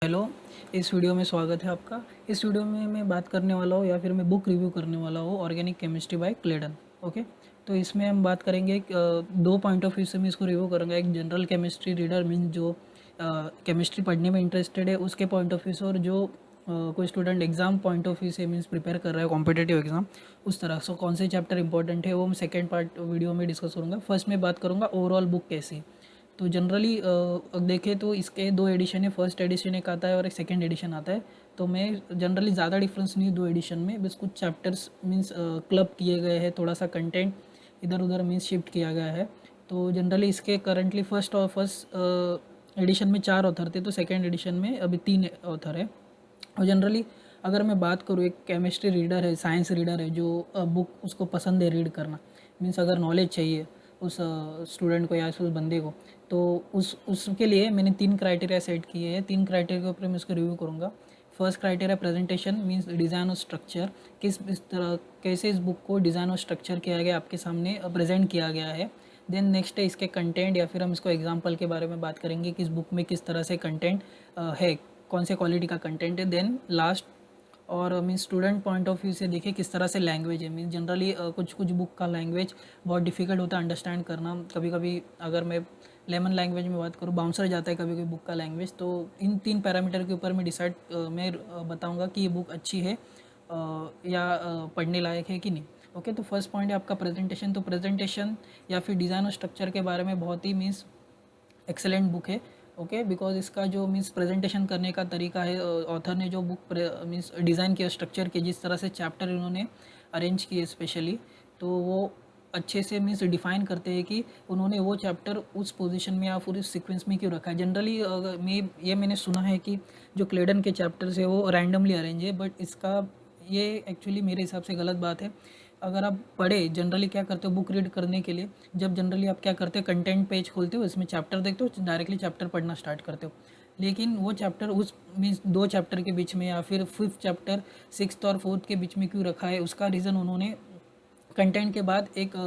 Hello, इस video में स्वागत है आपका। इस वीडियो में मैं बात करने वाला हूँ या फिर मैं बुक रिव्यू करने वाला हूँ ऑर्गेनिक केमिस्ट्री बाय क्लेडन। ओके, तो इसमें हम बात करेंगे दो पॉइंट ऑफ व्यू से मैं इसको रिव्यू करूँगा। एक जनरल केमिस्ट्री रीडर मीन जो केमिस्ट्री पढ़ने में इंटरेस्टेड है उसके पॉइंट ऑफ व्यू से, और जो कोई student exam point of view से मीन्स प्रिपेयर कर रहा है कॉम्पिटेटिव एग्जाम उस तरह। सो कौन से चैप्टर इंपॉर्टेंट है वो मैं सेकेंड पार्ट वीडियो में डिस्कस करूँगा। फर्स्ट में बात करूँगा ओवरऑल बुक कैसी है। तो जनरली देखें तो इसके दो एडिशन है, फर्स्ट एडिशन एक आता है और एक सेकंड एडिशन आता है। तो मैं जनरली ज़्यादा डिफरेंस नहीं दो एडिशन में, बस कुछ चैप्टर्स मीन्स क्लब किए गए हैं, थोड़ा सा कंटेंट इधर उधर मीन्स शिफ्ट किया गया है। तो जनरली इसके करंटली फर्स्ट एडिशन में 4 ऑथर थे, तो सेकेंड एडिशन में अभी 3 ऑथर है। और जनरली अगर मैं बात करूँ, एक केमिस्ट्री रीडर है, साइंस रीडर है जो बुक उसको पसंद है रीड करना, मीन्स अगर नॉलेज चाहिए उस स्टूडेंट को या उस बंदे को, तो उसके लिए मैंने 3 क्राइटेरिया सेट किए हैं। 3 क्राइटेरिया के ऊपर मैं इसको रिव्यू करूँगा। First criteria presentation means design और स्ट्रक्चर, किस इस तरह कैसे इस बुक को डिज़ाइन और स्ट्रक्चर किया गया, आपके सामने प्रेजेंट किया गया है। देन नेक्स्ट है इसके कंटेंट, या फिर हम इसको एग्जाम्पल के बारे में बात करेंगे कि इस बुक में किस तरह से कंटेंट है, कौन से क्वालिटी का कंटेंट है। देन लास्ट और mean student point of view से देखिए किस तरह से लैंग्वेज है। मीन जनरली कुछ कुछ बुक का लैंग्वेज बहुत डिफ़िकल्ट होता है अंडरस्टैंड करना। कभी कभी अगर मैं लेमन लैंग्वेज में बात करूँ, बाउंसर जाता है कभी कभी बुक का लैंग्वेज। तो इन 3 पैरामीटर के ऊपर मैं बताऊँगा कि ये बुक अच्छी है या पढ़ने लायक है कि नहीं। ओके, तो फर्स्ट पॉइंट है आपका प्रेजेंटेशन। तो प्रेजेंटेशन या फिर डिज़ाइन और स्ट्रक्चर के बारे में बहुत ही मीन्स एक्सेलेंट बुक है। ओके, बिकॉज इसका जो मीन्स प्रेजेंटेशन करने का तरीका है, ऑथर ने जो बुक मीन्स डिज़ाइन किया स्ट्रक्चर के, जिस तरह से चैप्टर इन्होंने अरेंज किए स्पेशली, तो वो अच्छे से मीन्स डिफाइन करते हैं कि उन्होंने वो चैप्टर उस पोजीशन में या फिर उस सीक्वेंस में क्यों रखा है। जनरली मैंने सुना है कि जो क्लेडन के चैप्टर्स है वो रैंडमली अरेंज है, बट इसका ये एक्चुअली मेरे हिसाब से गलत बात है। अगर आप पढ़े, जनरली क्या करते हो बुक रीड करने के लिए, जब जनरली आप क्या करते हो कंटेंट पेज खोलते हो, इसमें चैप्टर देखते हो, डायरेक्टली चैप्टर पढ़ना स्टार्ट करते हो। लेकिन वो चैप्टर उस मीन्स 2 चैप्टर के बीच में या फिर 5th चैप्टर 6th और 4th के बीच में क्यों रखा है, उसका रीज़न उन्होंने कंटेंट के बाद एक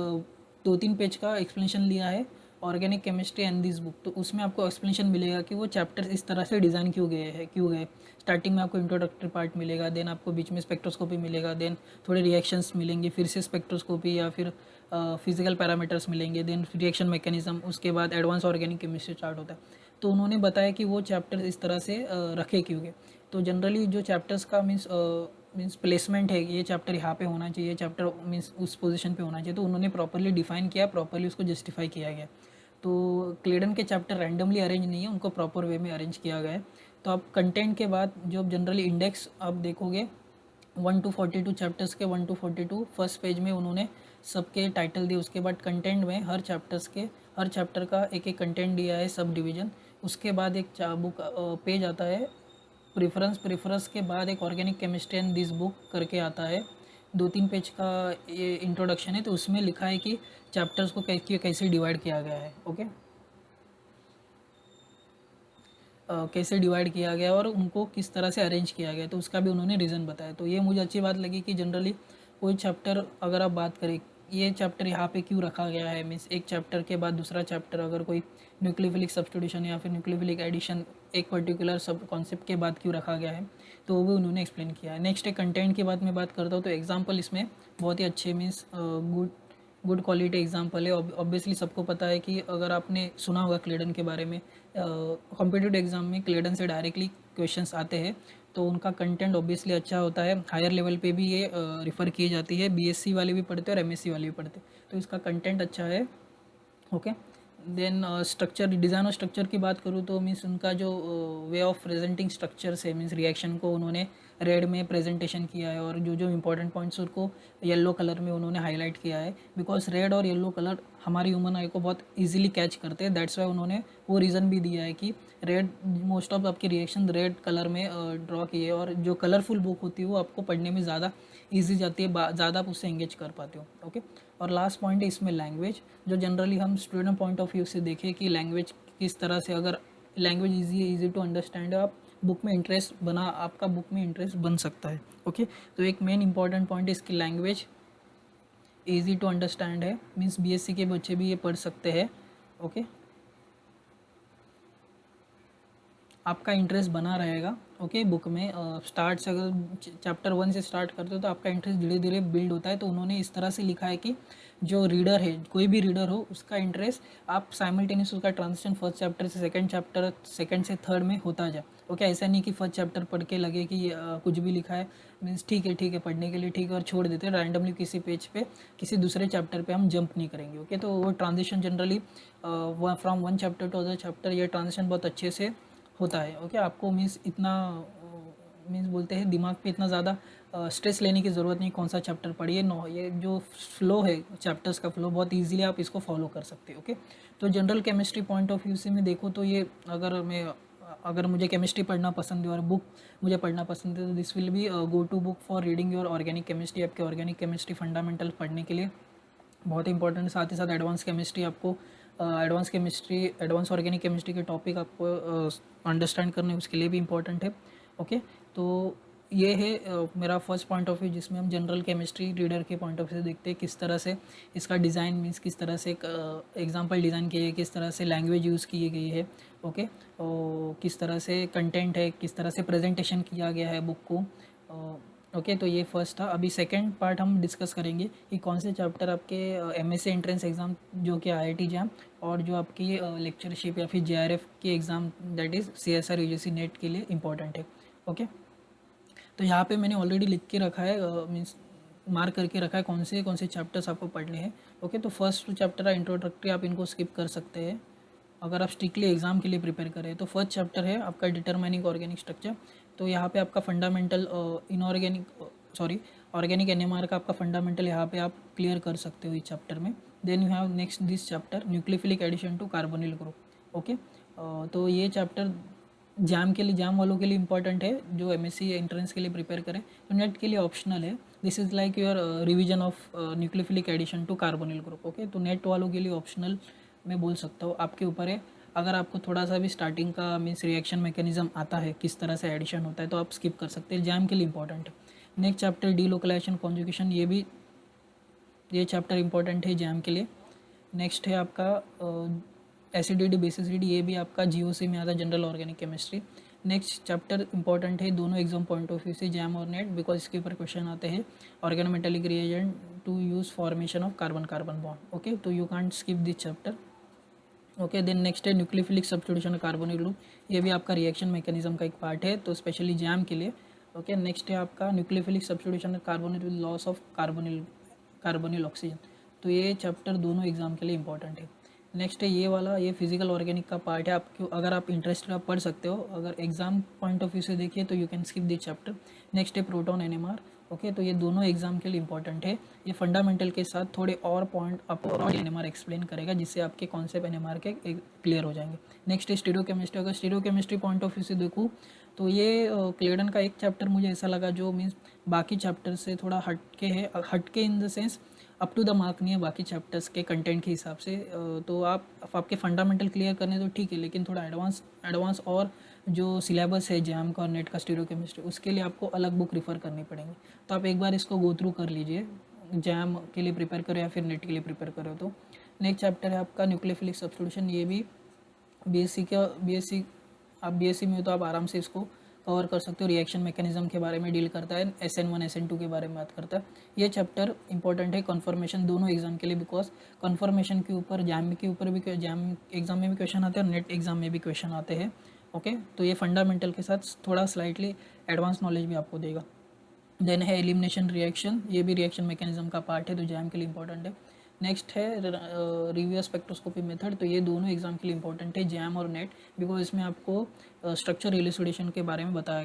2-3 पेज का एक्सप्लेनेशन लिया है, organic chemistry and this book. तो उसमें आपको एक्सप्लेनेशन मिलेगा कि वो चैप्टर इस तरह से डिज़ाइन क्यों गए। स्टार्टिंग में आपको इंट्रोडक्टरी पार्ट मिलेगा, देन आपको बीच में स्पेक्ट्रोस्कोपी मिलेगा, देन थोड़े रिएक्शंस मिलेंगे, फिर से स्पेक्ट्रोस्कोपी या फिर फिजिकल पैरामीटर्स मिलेंगे, देन रिएक्शन मैकेनिज्म, उसके बाद एडवांस ऑर्गेनिक केमिस्ट्री स्टार्ट होता है। तो उन्होंने बताया कि वो चैप्टर इस तरह से रखे क्यों गए। तो जनरली जो चैप्टर्स का मीन्स प्लेसमेंट है, ये चैप्टर यहाँ पे होना चाहिए, चैप्टर मीन्स उस पोजीशन पे होना चाहिए, तो उन्होंने प्रॉपरली डिफाइन किया, प्रॉपरली उसको जस्टिफाई किया गया। तो क्लेडन के चैप्टर रैंडमली अरेंज नहीं है, उनको प्रॉपर वे में अरेंज किया गया है। तो आप कंटेंट के बाद जो जनरली इंडेक्स आप देखोगे 1 to 42 चैप्टर्स के, 1 to 42 फर्स्ट पेज में उन्होंने सबके टाइटल दिए। उसके बाद कंटेंट में हर चैप्टर का एक एक कंटेंट दिया है, सब डिवीजन। उसके बाद एक बुक पेज आता है प्रेफरेंस के बाद एक organic chemistry and this book करके आता है, 2-3 पेज का ये इंट्रोडक्शन है। तो उसमें लिखा है कि चैप्टर्स को कैसे डिवाइड किया गया है। ओके, कैसे डिवाइड किया गया और उनको किस तरह से अरेंज किया गया, तो उसका भी उन्होंने रीज़न बताया। तो ये मुझे अच्छी बात लगी कि जनरली कोई चैप्टर अगर आप बात करें, ये चैप्टर यहाँ पे क्यों रखा गया है, मीन्स एक चैप्टर के बाद दूसरा चैप्टर, अगर कोई न्यूक्लियोफिलिक सब्स्टिट्यूशन या फिर न्यूक्लियोफिलिक एडिशन एक पर्टिकुलर सब कॉन्सेप्ट के बाद क्यों रखा गया है, तो वो भी उन्होंने एक्सप्लेन किया है। नेक्स्ट है कंटेंट की बात मैं बात करता हूँ, तो एग्जाम्पल इसमें बहुत ही अच्छे मीन्स गुड क्वालिटी एग्जाम्पल है। ऑब्वियसली सबको पता है कि अगर आपने सुना होगा क्लेडन के बारे में, कॉम्पिटिटिव एग्जाम में क्लेडन से डायरेक्टली क्वेश्चंस आते हैं, तो उनका कंटेंट ऑब्वियसली अच्छा होता है। हायर लेवल पे भी ये रिफ़र की जाती है, बीएससी वाले भी पढ़ते हैं और एमएससी वाले भी पढ़ते हैं, तो इसका कंटेंट अच्छा है। ओके, देन स्ट्रक्चर, डिज़ाइन और स्ट्रक्चर की बात करूँ तो मीन्स उनका जो वे ऑफ प्रेजेंटिंग स्ट्रक्चर से, मीन्स रिएक्शन को उन्होंने रेड में प्रेजेंटेशन किया है, और जो जो इंपॉर्टेंट पॉइंट्स उनको येलो कलर में उन्होंने हाईलाइट किया है, बिकॉज रेड और येलो कलर हमारी ह्यूमन आई को बहुत इजीली कैच करते हैं। दैट्स वाई उन्होंने वो रीज़न भी दिया है कि रेड, मोस्ट ऑफ आपकी रिएक्शन रेड कलर में ड्रॉ किए, और जो कलरफुल बुक होती है वो आपको पढ़ने में ज़्यादा ईजी जाती है, ज़्यादा आप उससे एंगेज कर पाते हो। ओके, और लास्ट पॉइंट है इसमें लैंग्वेज, जो जनरली हम स्टूडेंट पॉइंट ऑफ व्यू से देखें कि लैंग्वेज किस तरह से, अगर लैंग्वेज ईजी टू अंडरस्टैंड है, आप बुक में इंटरेस्ट बना आपका बुक में इंटरेस्ट बन सकता है। ओके, तो एक मेन इंपॉर्टेंट पॉइंट है इसकी लैंग्वेज ईजी टू अंडरस्टैंड है, मीन्स बीएससी के बच्चे भी ये पढ़ सकते हैं। ओके, आपका इंटरेस्ट बना रहेगा। ओके, बुक में स्टार्ट से अगर चैप्टर 1 से स्टार्ट करते हो तो आपका इंटरेस्ट धीरे धीरे बिल्ड होता है। तो उन्होंने इस तरह से लिखा है कि जो रीडर है, कोई भी रीडर हो, उसका इंटरेस्ट आप साइमल्टेनियस उसका ट्रांजिशन फर्स्ट चैप्टर से सेकंड चैप्टर, सेकंड से थर्ड में होता जाए। ओके, ऐसा नहीं कि फर्स्ट चैप्टर पढ़ के लगे कि कुछ भी लिखा है मीन्स ठीक है पढ़ने के लिए ठीक है और छोड़ देते हैं रैंडमली किसी पेज पे, किसी दूसरे चैप्टर पे हम जंप नहीं करेंगे। ओके, तो वो transition generally from one chapter two other chapter, ये ट्रांजिशन बहुत अच्छे से होता है। ओके, आपको मीन्स इतना मीन्स बोलते हैं दिमाग पे इतना ज़्यादा स्ट्रेस लेने की ज़रूरत नहीं कौन सा चैप्टर पढ़िए। नो, ये जो फ्लो है चैप्टर्स का फ्लो बहुत इजीली आप इसको फॉलो कर सकते हो। ओके, तो general chemistry point of view से मैं देखो तो ये अगर मुझे केमिस्ट्री पढ़ना पसंद है और बुक मुझे पढ़ना पसंद है तो this will be go to book for reading your organic chemistry. आपके ऑर्गेनिक केमिस्ट्री फंडामेंटल पढ़ने के लिए बहुत इंपॉर्टेंट, साथ ही साथ एडवांस केमिस्ट्री आपको एडवांस ऑर्गेनिक केमिस्ट्री के टॉपिक आपको अंडरस्टैंड करने उसके लिए भी इम्पॉर्टेंट है। ओके, तो ये है मेरा फर्स्ट पॉइंट ऑफ व्यू जिसमें हम जनरल केमिस्ट्री रीडर के पॉइंट ऑफ व्यू से देखते हैं किस तरह से इसका डिज़ाइन मीन्स किस तरह से एग्जाम्पल डिज़ाइन किए, किस तरह से लैंग्वेज यूज़ की गई है। ओके, और किस तरह से कंटेंट है, किस तरह से प्रेजेंटेशन किया गया है बुक को। ओके, तो ये फर्स्ट था। अभी सेकंड पार्ट हम डिस्कस करेंगे कि कौन से चैप्टर आपके एमएससी एंट्रेंस एग्ज़ाम जो कि आईआईटी जैम और जो आपकी लेक्चरशिप या फिर जेआरएफ के exam that is CSR UGC net के लिए इंपॉर्टेंट है। ओके, तो यहाँ पे मैंने ऑलरेडी लिख के रखा है मीन्स मार्क करके रखा है कौन से चैप्टर्स आपको पढ़ने हैं। ओके, तो फर्स्ट चैप्टर है इंट्रोडक्टरी, आप इनको स्किप कर सकते हैं अगर आप स्ट्रिक्टली एग्जाम के लिए प्रिपेयर करें। तो फर्स्ट चैप्टर है आपका डिटरमाइनिंग ऑर्गेनिक स्ट्रक्चर। तो यहाँ पे आपका फंडामेंटल ऑर्गेनिक एनएमआर का आपका फंडामेंटल यहाँ पे आप क्लियर कर सकते हो इस चैप्टर में। Then you have next this chapter nucleophilic addition to carbonyl group. Okay, तो ये चैप्टर जैम वालों के लिए इंपॉर्टेंट है जो एमएससी एंट्रेंस के लिए प्रिपेयर करें। तो नेट के लिए ऑप्शनल है। This is like your revision of nucleophilic addition to carbonyl group. Okay, तो नेट वालों के लिए ऑप्शनल मैं बोल सकता हूँ, आपके ऊपर है। अगर आपको थोड़ा सा भी स्टार्टिंग का मीन्स रिएक्शन मैकेनिज्म आता है किस तरह से एडिशन होता है तो आप स्किप कर सकते हैं, जैम के लिए इंपॉर्टेंट है। नेक्स्ट चैप्टर डीलोकलाइजेशन कॉन्जुगेशन, ये चैप्टर इंपॉर्टेंट है जैम के लिए। नेक्स्ट है आपका एसिडिटी बेसिसिटी, ये भी आपका जीओसी में आता है, general organic chemistry. Next chapter important है दोनों एग्जाम पॉइंट ऑफ व्यू से, जैम और नेट, बिकॉज इसके ऊपर क्वेश्चन आते हैं organometallic reagent to use formation of carbon carbon bond. Okay, तो you can't skip this chapter. Okay, then next है न्यूक्लियोफिलिक सब्स्टिट्यूशन कार्बोनिल ग्रुप, ये भी आपका रिएक्शन मैकेनिज्म का एक पार्ट है, तो स्पेशली जैम के लिए। ओके, नेक्स्ट है आपका nucleophilic substitution carbonyl with loss of carbonyl oxygen. तो ये चैप्टर दोनों एग्जाम के लिए इंपॉर्टेंट है। नेक्स्ट है ये वाला, ये फिजिकल ऑर्गेनिक का पार्ट है, आपको अगर आप इंटरेस्टेड आप पढ़ सकते हो, अगर एग्जाम पॉइंट ऑफ व्यू से देखिए तो you can skip this chapter. Next है प्रोटॉन एनएमआर। ओके, तो ये दोनों एग्जाम के लिए इंपॉर्टेंट है। ये फंडामेंटल के साथ थोड़े और पॉइंट आपको एनएमआर एक्सप्लेन करेगा जिससे आपके कॉन्सेप्ट एनएमआर के क्लियर हो जाएंगे। नेक्स्ट है स्टीरियोकेमिस्ट्री। अगर स्टीरियोकेमिस्ट्री पॉइंट ऑफ व्यू से देखूँ तो ये क्लेडन का एक चैप्टर मुझे ऐसा लगा जो मीन्स बाकी चैप्टर से थोड़ा हटके in the sense up to the mark नहीं है बाकी चैप्टर्स के कंटेंट के हिसाब से। तो आपके फंडामेंटल क्लियर करने तो ठीक है, लेकिन थोड़ा एडवांस और जो सिलेबस है जैम का और नेट का स्टीरियोकेमिस्ट्री उसके लिए आपको अलग बुक रिफ़र करनी पड़ेंगी। तो आप एक बार इसको गो थ्रू कर लीजिए, जैम के लिए प्रिपेयर करो या फिर नेट के लिए प्रिपेयर करो। तो नेक्स्ट चैप्टर है आपका न्यूक्लियोफिलिक सब्स्टिट्यूशन, ये भी आप बीएससी में हो तो आप आराम से इसको कवर कर सकते हो। रिएक्शन मैकेनिज्म के बारे में डील करता है, SN1 SN2 के बारे में बात करता है। ये चैप्टर इंपॉर्टेंट है कन्फर्मेशन दोनों एग्जाम के लिए, बिकॉज कन्फर्मेशन के ऊपर जैम के ऊपर भी जैम एग्जाम में भी क्वेश्चन आते हैं और नेट एग्जाम में भी क्वेश्चन आते हैं। ओके, तो ये फंडामेंटल के साथ थोड़ा स्लाइटली एडवांस नॉलेज भी आपको देगा। देन है एलिमिनेशन रिएक्शन, ये भी रिएक्शन मैकेनिज्म का पार्ट है तो जैम के लिए इंपॉर्टेंट है। नेक्स्ट है रिव्यू स्पेक्ट्रोस्कोपी मेथड, तो ये दोनों एग्जाम के लिए इंपॉर्टेंट है जैम और नेट, बिकॉज इसमें आपको स्ट्रक्चर इलुसिडेशन के बारे में बताया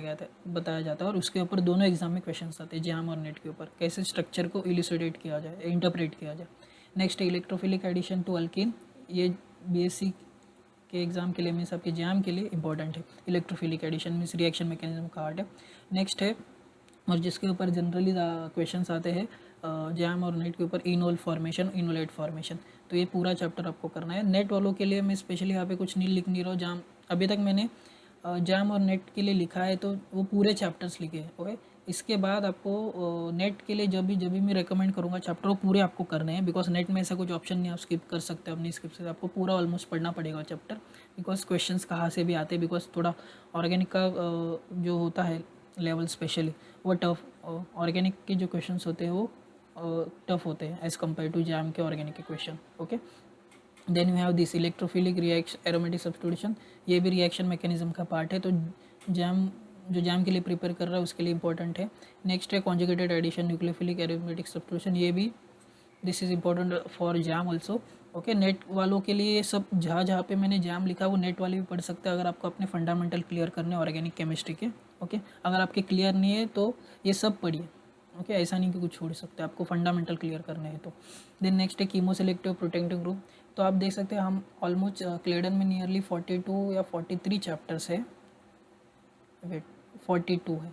जाता है और उसके ऊपर दोनों एग्जाम में क्वेश्चंस आते हैं जैम और नेट के ऊपर, कैसे स्ट्रक्चर को इलुसिडेट किया जाए, इंटरप्रेट किया जाए। नेक्स्ट है इलेक्ट्रोफिलिक एडिशन टू अल्कीन, ये बीएससी के एग्जाम के लिए मीन्स आपके जैम के लिए इंपॉर्टेंट है। Electrophilic addition means reaction mechanism का पार्ट है। नेक्स्ट है और जिसके ऊपर जनरली क्वेश्चंस आते हैं जैम और नेट के ऊपर, इनोल फॉर्मेशन, इनोलेट फॉर्मेशन, तो ये पूरा चैप्टर आपको करना है। नेट वालों के लिए मैं स्पेशली यहाँ पे कुछ नहीं लिख नहीं रहा हूँ, जैम अभी तक मैंने जैम और नेट के लिए लिखा है तो वो पूरे चैप्टर्स लिखे हैं। ओके, इसके बाद आपको नेट के लिए जब भी मैं रेकमेंड करूँगा चैप्टर वो पूरे आपको करने हैं, बिकॉज नेट में ऐसा कुछ ऑप्शन नहीं, आप स्किप कर सकते हो, अपनी स्किप से आपको पूरा ऑलमोस्ट पढ़ना पड़ेगा चैप्टर, बिकॉज क्वेश्चंस कहाँ से भी आते हैं, बिकॉज थोड़ा ऑर्गेनिक का जो होता है लेवल स्पेशली वो टफ, ऑर्गेनिक के जो क्वेश्चंस होते हैं वो टफ होते हैं एज़ कम्पेयर टू जैम के ऑर्गेनिक के question. Okay, then we have this electrophilic reaction aromatic substitution, ये भी रिएक्शन मैकेनिज्म का पार्ट है, तो जैम के लिए प्रिपेयर कर रहा है उसके लिए इंपॉर्टेंट है। नेक्स्ट है conjugated addition nucleophilic aromatic substitution, ये भी this is important for JAM also. Okay, NET वालों के लिए ये सब जहाँ जहाँ पे मैंने जैम लिखा वो नेट वाले भी पढ़ सकते हैं अगर आपको अपने फंडामेंटल क्लियर करने ऑर्गेनिक केमिस्ट्री के। ओके, अगर आपके क्लियर नहीं है तो ये सब पढ़िए। ओके, ऐसा नहीं कि कुछ छोड़ सकते, आपको फंडामेंटल क्लियर करने हैं तो। देन नेक्स्ट है कीमो सेलेक्टिव प्रोटेक्टिव ग्रुप, तो आप देख सकते हैं हम ऑलमोस्ट क्लेडन में नियरली 42 या 43 चैप्टर्स है, वेट 42 है,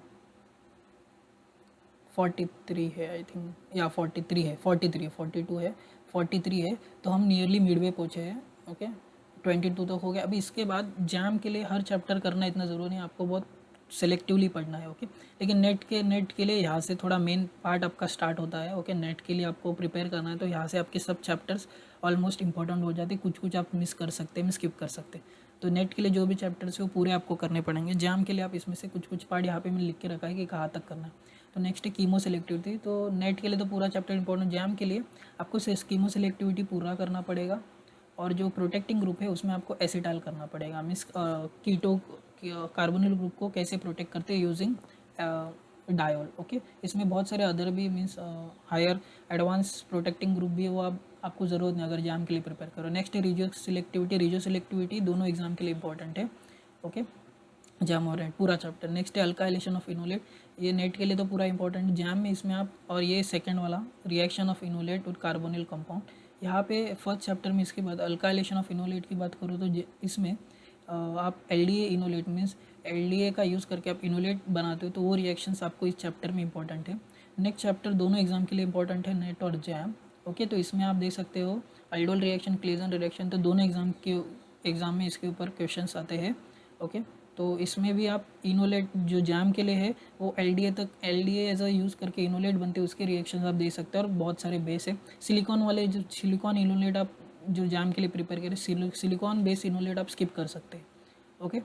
43 है आई थिंक, या 43 है, 43 है, 42 है, 43 है, तो हम नियरली मिडवे पहुँचे हैं। ओके, 22 तक हो गया। अभी इसके बाद जैम के लिए हर चैप्टर करना इतना ज़रूरी नहीं, आपको बहुत सेलेक्टिवली पढ़ना है। ओके, लेकिन नेट के लिए यहाँ से थोड़ा मेन पार्ट आपका स्टार्ट होता है। ओके, नेट के लिए आपको प्रिपेयर करना है तो यहाँ से आपके सब चैप्टर्स ऑलमोस्ट इंपॉर्टेंट हो जाते हैं, कुछ कुछ आप मिस कर सकते हैं, स्किप कर सकते हैं। तो नेट के लिए जो भी चैप्टर्स है वो पूरे आपको करने पड़ेंगे। जैम के लिए आप इसमें से कुछ कुछ पार्ट यहाँ पे मैंने लिख के रखा है कि कहाँ तक करना है। तो नेक्स्ट है कीमो सेलेक्टिविटी, तो नेट के लिए तो पूरा चैप्टर इंपॉर्टेंट, जैम के लिए आपको कीमो सेलेक्टिविटी पूरा करना पड़ेगा, और जो प्रोटेक्टिंग ग्रुप है उसमें आपको एसिटाइल करना पड़ेगा, मीन्स कीटो कार्बोनिल ग्रुप को कैसे प्रोटेक्ट करते हैं यूजिंग डायोल। ओके, इसमें बहुत सारे अदर भी means higher advance protecting group भी है, वो आपको ज़रूरत नहीं अगर जैम के लिए प्रिपेयर करो। नेक्स्ट है रिजियो सिलेक्टिविटी दोनों एग्जाम के लिए इंपॉर्टेंट है। ओके, जैम और नेट पूरा चैप्टर। नेक्स्ट है अल्काइलेशन ऑफ इनोलेट, ये नेट के लिए तो पूरा इंपॉर्टेंट, जैम में इसमें आप, और ये सेकंड वाला रिएक्शन ऑफ इनोलेट और कार्बोनिल कंपाउंड, यहाँ पे फर्स्ट चैप्टर में इसके बाद अल्काइलेशन ऑफ इनोलेट की बात करूँ तो इसमें आप एलडीए इनोलेट मीन्स एलडीए का यूज़ करके आप इनोलेट बनाते हो, तो वो रिएक्शंस आपको इस चैप्टर में इंपॉर्टेंट है। नेक्स्ट चैप्टर दोनों एग्जाम के लिए इंपॉर्टेंट है, नेट और जैम। ओके, तो इसमें आप देख सकते हो आइडोल रिएक्शन, क्लेजन रिएक्शन, तो दोनों एग्जाम में इसके ऊपर क्वेश्चंस आते हैं। ओके, तो इसमें भी आप इनोलेट जो जैम के लिए है वो एलडीए एज अ यूज़ करके इनोलेट बनते हैं, उसके रिएक्शंस आप देख सकते हैं, और बहुत सारे बेस है। सिलिकॉन वाले जो सिलिकॉन इनोलेट आप जो जैम के लिए प्रिपेयर करें, सिलिकॉन बेस इनोलेट आप स्किप कर सकते हैं। ओके,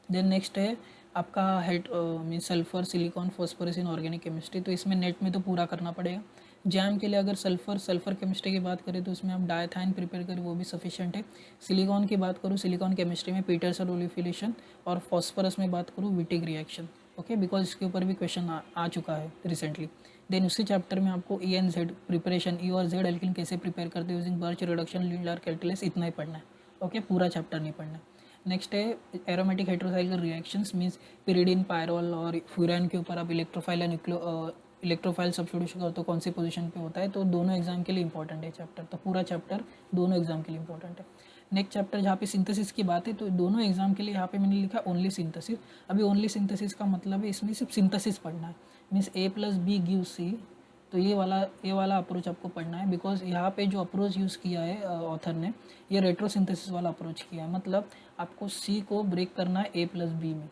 देन नेक्स्ट है आपका head mean sulphur silicon phosphorus in organic chemistry, तो इसमें नेट में तो पूरा करना पड़ेगा। जैम के लिए अगर सल्फर केमिस्ट्री की बात करें तो उसमें आप डायथाइन प्रिपेयर करें, वो भी सफिशिएंट है। सिलिकॉन की बात करूँ, सिलिकॉन केमिस्ट्री में पीटरसन ओलिफिलेशन, और फॉस्फोरस में बात करूँ विटिग रिएक्शन। ओके, बिकॉज इसके ऊपर भी क्वेश्चन आ चुका है रिसेंटली। देन उसी चैप्टर में आपको ई एंड जेड प्रिपरेशन, ई और जेड एल्किन कैसे प्रिपेयर करते हैं यूजिंग बर्च रिडक्शन लिंडार कैल्कुलस, इतना ही पढ़ना है। ओके, पूरा चैप्टर नहीं पढ़ना है। नेक्स्ट है aromatic heterocyclic reactions, means pyridine pyrrole और फ्यूरान के ऊपर आप इलेक्ट्रोफाइल या इलेक्ट्रोफाइल सब्स्टिट्यूशन करते हो, कौन सी पोजीशन पे होता है, तो दोनों एग्जाम के लिए इंपॉर्टेंट है चैप्टर, तो पूरा चैप्टर दोनों एग्जाम के लिए इंपॉर्टेंट है। नेक्स्ट चैप्टर जहाँ पे सिंथेसिस की बात है, तो दोनों एग्जाम के लिए यहाँ पे मैंने लिखा ओनली सिंथेसिस। अभी ओनली सिंथेसिस का मतलब है इसमें सिर्फ सिंथेसिस पढ़ना है, मीन्स A+B गिव C, तो ये वाला अप्रोच आपको पढ़ना है, बिकॉज यहाँ पे जो अप्रोच यूज़ किया है ऑथर ने, ये रेट्रोसिंथेसिस वाला अप्रोच किया है, मतलब आपको C को ब्रेक करना है A+B में।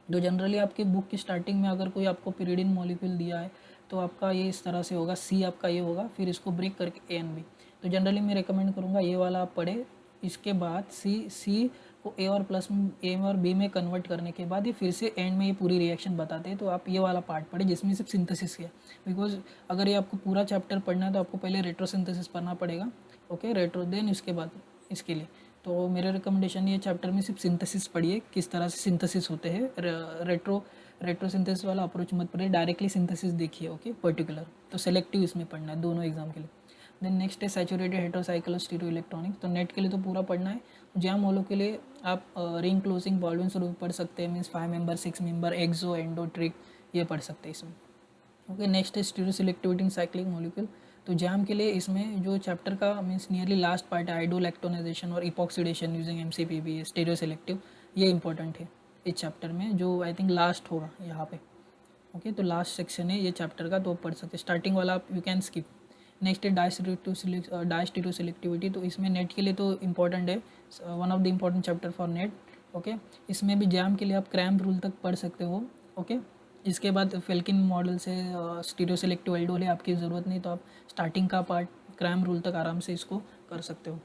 तो जनरली आपकी बुक की स्टार्टिंग में अगर कोई आपको पिरिडिन मॉलिक्यूल दिया है तो आपका ये इस तरह से होगा, C आपका ये होगा, फिर इसको ब्रेक करके A and B, तो जनरली मैं रिकमेंड करूँगा ये वाला आप पढ़े। इसके बाद C को A और प्लस A और B में कन्वर्ट करने के बाद ये फिर से एंड में ये पूरी रिएक्शन बताते हैं, तो आप ये वाला पार्ट पढ़े जिसमें सिर्फ सिंथेसिस किया, बिकॉज अगर ये आपको पूरा चैप्टर पढ़ना है तो आपको पहले रेट्रोसिंथेसिस पढ़ना पड़ेगा। ओके, रेट्रो, देन इसके बाद इसके लिए तो मेरा रिकमेंडेशन ये चैप्टर में सिर्फ सिंथेसिस पढ़िए, किस तरह से सिंथेसिस होते हैं। रेट्रोसिंथेसिस वाला अप्रोच मत पढ़िए, डायरेक्टली सिंथेसिस देखिए। ओके, पर्टिकुलर, तो सेलेक्टिव इसमें पढ़ना है दोनों एग्जाम के लिए। देन नेक्स्ट है सैचुरेटेड हेटेरोसाइक्ल स्टीरियो इलेक्ट्रॉनिक, तो नेट के लिए तो पूरा पढ़ना है। जैम वालों के लिए आप रिंग क्लोजिंग बॉल्डविन स्वरूप पढ़ सकते हैं, मीन्स 5 मेंबर 6 मेंबर एक्सो एंडोट्रिक, ये पढ़ सकते हैं इसमें। ओके, नेक्स्ट है स्टीरियो सिलेक्टिविटी इन साइक्लिक मॉलिक्यूल, तो जैम के लिए इसमें जो चैप्टर का मीन्स नियरली लास्ट पार्ट है आइडोलैक्टोनाइजेशन और epoxidation using MCPB stereo selective, ये इंपॉर्टेंट है इस चैप्टर में, जो आई थिंक लास्ट होगा यहाँ पे। ओके, तो लास्ट सेक्शन है ये चैप्टर का, तो आप पढ़ सकते हैं, स्टार्टिंग वाला आप यू कैन स्किप। नेक्स्ट है डायस्टीरियो सिलेक्टिविटी, तो इसमें नेट के लिए तो इंपॉर्टेंट है, one of the important chapter for net. Okay, इसमें भी जैम के लिए आप क्रैम्प रूल तक पढ़ सकते हो। ओके, इसके बाद फेल्किन मॉडल से स्टीरियो सेलेक्टिव एल्डोल है, आपकी ज़रूरत नहीं, तो आप स्टार्टिंग का पार्ट क्रैम रूल तक आराम से इसको कर सकते हो।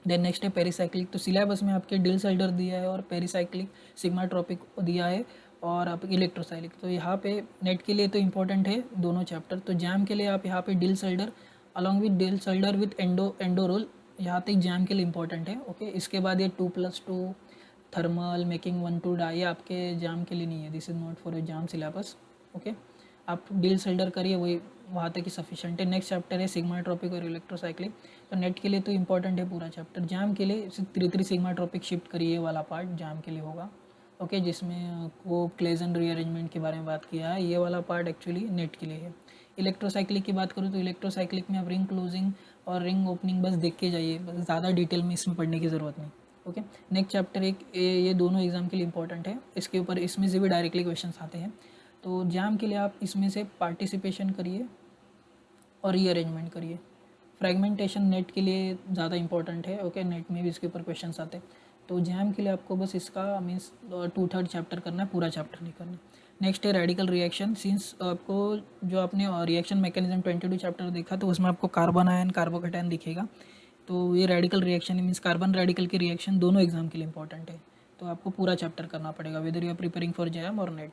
देन नेक्स्ट है पेरीसाइक्लिक। तो सिलेबस में आपके डिल सल्डर दिया है और पेरीसाइक्लिक सिग्माट्रोपिक दिया है और आप इलेक्ट्रोसाइक्लिक। तो यहाँ पे नेट के लिए तो इंपॉर्टेंट है दोनों चैप्टर। तो जैम के लिए आप यहाँ पे Diels Alder along with Diels Alder with endo rule, यहाँ तक जैम के लिए इंपॉर्टेंट है। ओके, इसके बाद ये 2+2 थर्मल मेकिंग 1-2 डाई आपके जाम के लिए नहीं है, this is not for a jam syllabus. Okay, आप डील सेल्डर करिए, वही वहाँ तक ही सफिशेंट है। नेक्स्ट चैप्टर है सिग्माट्रोपिक और इलेक्ट्रोसाइक्लिक। तो नेट के लिए तो इंपॉर्टेंट है पूरा चैप्टर। जाम के लिए 3 सिग्माट्रोपिक शिफ्ट करिए, ये वाला पार्ट जाम के लिए होगा। ओके, जिसमें वो क्लेजन रीअरेंजमेंट के बारे में बात किया है, ये वाला पार्ट एक्चुअली नेट के लिए है। इलेक्ट्रोसाइक्लिक की बात करूँ तो इलेक्ट्रोसाइक्लिक में आप रिंग क्लोजिंग और रिंग ओपनिंग बस देख के जाइए, बस ज़्यादा डिटेल में इसमें पढ़ने की ज़रूरत नहीं। ओके, नेक्स्ट चैप्टर एक ये दोनों एग्जाम के लिए इंपॉर्टेंट है, इसके ऊपर इसमें से भी डायरेक्टली क्वेश्चन आते हैं। तो जाम के लिए आप इसमें से पार्टिसिपेशन करिए और रीअरेंजमेंट करिए। फ्रेगमेंटेशन नेट के लिए ज़्यादा इंपॉर्टेंट है। ओके, नेट में भी इसके ऊपर क्वेश्चन आते हैं। तो जैम के लिए आपको बस इसका मीन्स 2/3 चैप्टर करना है, पूरा चैप्टर नहीं करना। नेक्स्ट है रेडिकल रिएक्शन। सिंस आपको जो आपने रिएक्शन मैकेनिज्म 22 चैप्टर देखा, तो उसमें आपको कार्बन आयन कार्बोकैटायन दिखेगा। तो ये radical reaction means carbon radical की रिएक्शन दोनों एग्जाम के लिए इंपॉर्टेंट है। तो आपको पूरा चैप्टर करना पड़ेगा whether you are preparing for JAM और नेट।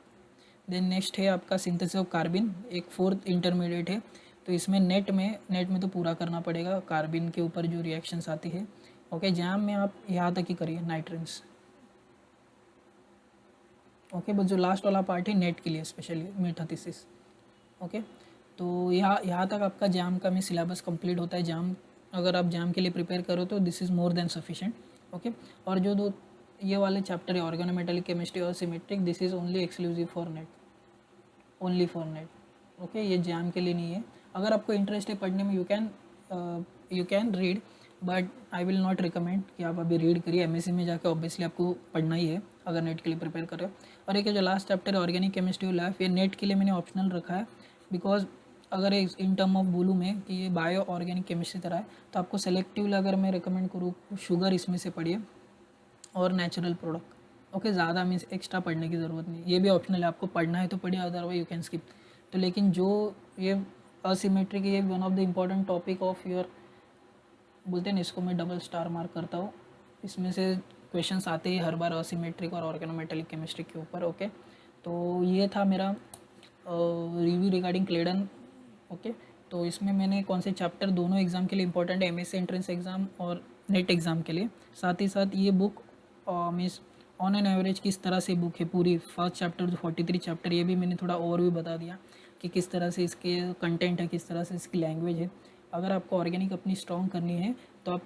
देन नेक्स्ट है आपका सिंथेसिस ऑफ कार्बिन, एक 4th इंटरमीडिएट है। तो इसमें नेट में तो पूरा करना पड़ेगा कार्बिन के ऊपर जो रिएक्शंस आती है। ओके, जैम में आप यहाँ तक ही करिए नाइट्रेंस। ओके, बस जो लास्ट वाला पार्ट है नेट के लिए स्पेशली मेटाथीसिस। ओके, तो यहाँ तक आपका जैम का में सिलेबस कंप्लीट होता है। जैम अगर आप जैम के लिए प्रिपेयर करो तो this is more than sufficient. Okay, और जो दो ये वाले चैप्टर है ऑर्गेनोमेटेलिक केमिस्ट्री और symmetric, this is only exclusive for net, only for net. Okay, ये जैम के लिए नहीं है। अगर आपको इंटरेस्ट है पढ़ने में you can read, but I will not recommend कि आप अभी रीड करिए। एमएससी में जाकर ऑब्वियसली आपको पढ़ना ही है अगर नेट के लिए प्रिपेयर कर रहे हो। और एक जो लास्ट चैप्टर है ऑर्गेनिक केमिस्ट्री लाइफ, ये नेट के लिए मैंने ऑप्शनल रखा है बिकॉज अगर इन टर्म ऑफ बोलूँ मैं कि ये बायो ऑर्गेनिक केमिस्ट्री तरह है, तो आपको सेलेक्टिवली अगर मैं रिकमेंड करूँ शुगर इसमें से पढ़िए और नेचुरल प्रोडक्ट। ओके, ज़्यादा मीन्स एक्स्ट्रा पढ़ने की ज़रूरत नहीं, ये भी ऑप्शनल है, आपको पढ़ना है तो पढ़िए, अदरवाइज यू कैन स्किप। तो लेकिन जो ये असिमेट्रिक, ये one of the important topic of your, बोलते हैं ना, इसको मैं डबल स्टार मार्क करता हूँ। इसमें से क्वेश्चंस आते हैं हर बार असिमेट्रिक और ऑर्गेनोमेटेलिक केमिस्ट्री के ऊपर। ओके, तो ये था मेरा रिव्यू रिगार्डिंग क्लेडन। ओके, तो इसमें मैंने कौन से चैप्टर दोनों एग्ज़ाम के लिए इंपॉर्टेंट है, एमएससी एंट्रेंस एग्ज़ाम और नेट एग्ज़ाम के लिए, साथ ही साथ ये book means on an average किस तरह से बुक है पूरी, फर्स्ट चैप्टर जो 43 चैप्टर, ये भी मैंने थोड़ा और भी बता दिया कि किस तरह से इसके कंटेंट है, किस तरह से इसकी लैंग्वेज है। अगर आपको ऑर्गेनिक अपनी स्ट्रॉन्ग करनी है तो आप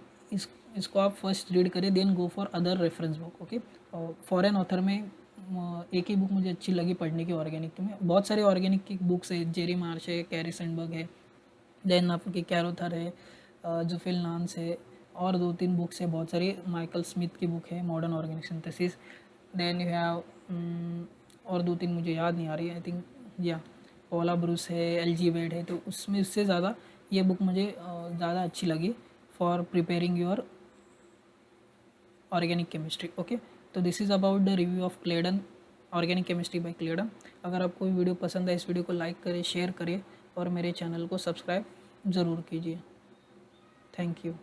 इसको आप फर्स्ट रीड करें, then go for other reference book. Okay, foreign author में एक ही बुक मुझे अच्छी लगी पढ़ने की ऑर्गेनिक में, बहुत सारे ऑर्गेनिक की बुक्स है, जेरी मार्श है, कैरी सैंडबर्ग है, देन आपकी कैरोथर है, जोफिल नान्स है, और 2-3 बुक्स है बहुत सारी, माइकल स्मिथ की बुक है modern organic synthesis, then you have और 2-3 मुझे याद नहीं आ रही, आई थिंक या पॉला ब्रूस है, एलजी वेड है। तो उसमें उससे ज़्यादा ये बुक मुझे ज़्यादा अच्छी लगी for preparing your organic chemistry. Okay, तो this is about the review of Clayden, organic chemistry by Clayden. अगर आपको ये वीडियो पसंद है, इस वीडियो को लाइक करें, शेयर करें और मेरे चैनल को सब्सक्राइब ज़रूर कीजिए। Thank you.